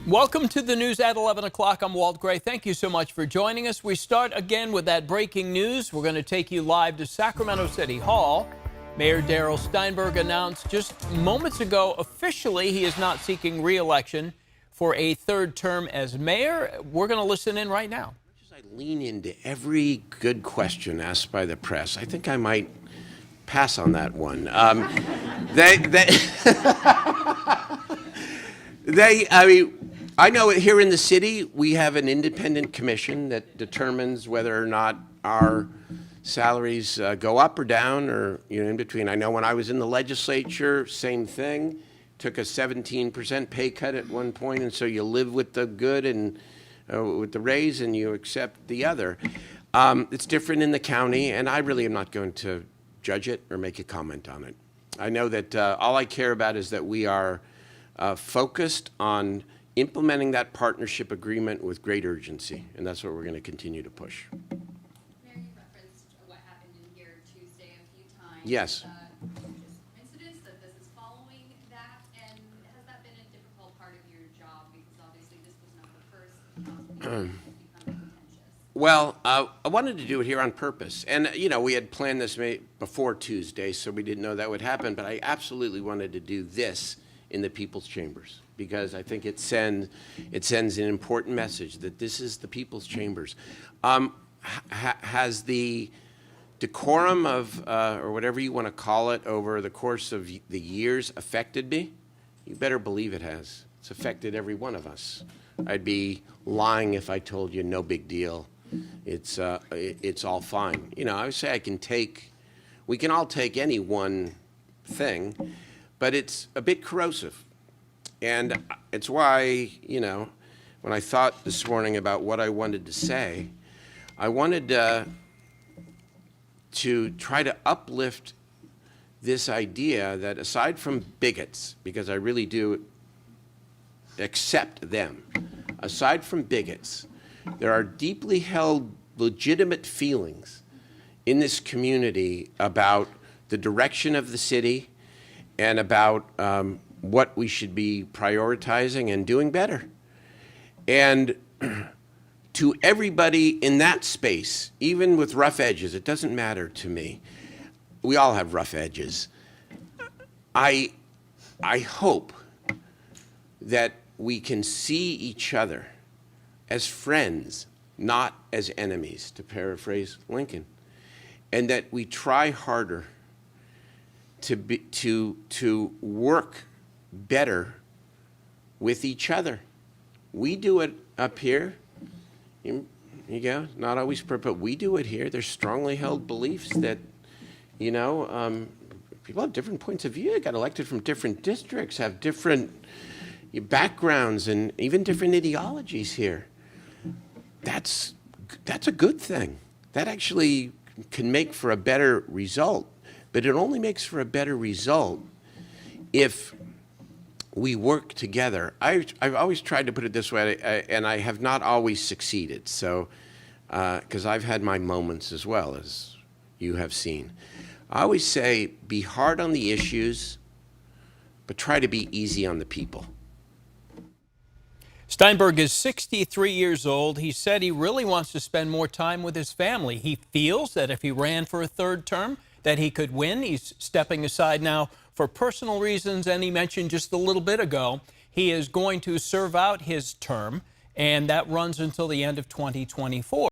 Welcome to the news at 11 o'clock. I'm Walt Gray. Thank you so much for joining us. We start again with that breaking news. We're going to take you live to Sacramento City Hall. Mayor Steinburg announced just moments ago officially he is not seeking re-election for a third term as mayor. We're going to listen in right now. As I lean into every good question asked by the press, I think I might pass on that one. I know here in the city we have an independent commission that determines whether or not our salaries go up or down or in between. I know when I was in the legislature, same thing. Took a 17% pay cut at one point, and so you live with the good and with the raise, and you accept the other. It's different in the county, and I really am not going to judge it or make a comment on it. I know that all I care about is that we are focused on implementing that partnership agreement with great urgency, and that's what we're going to continue to push. Mayor, you referenced what happened in here Tuesday a few times. Yes. Just coincidence that this is following that, and has that been a difficult part of your job? Because obviously this was not the first become contentious. Well, I wanted to do it here on purpose, and we had planned this before Tuesday, so we didn't know that would happen. But I absolutely wanted to do this in the people's chambers, because I think it sends an important message that this is the people's chambers. Has the decorum of, or whatever you want to call it, over the course of the years affected me? You better believe it has. It's affected every one of us. I'd be lying if I told you no big deal. It's all fine. I would say we can all take any one thing, but it's a bit corrosive. And it's why, when I thought this morning about what I wanted to say, I wanted to try to uplift this idea that aside from bigots, because I really do accept them, aside from bigots, there are deeply held legitimate feelings in this community about the direction of the city and about what we should be prioritizing and doing better. And to everybody in that space, even with rough edges, it doesn't matter to me. We all have rough edges. I hope that we can see each other as friends, not as enemies, to paraphrase Lincoln, and that we try harder to work better with each other. We do it up here. You go, not always, but we do it here. There's strongly held beliefs that, people have different points of view. Got elected from different districts, have different backgrounds, and even different ideologies here. That's a good thing. That actually can make for a better result. But it only makes for a better result if we work together. I've always tried to put it this way, and I have not always succeeded. So, because I've had my moments as well, as you have seen. I always say, be hard on the issues, but try to be easy on the people. Steinburg is 63 years old. He said he really wants to spend more time with his family. He feels that if he ran for a third term, that he could win. He's stepping aside now for personal reasons, and he mentioned just a little bit ago he is going to serve out his term, and that runs until the end of 2024.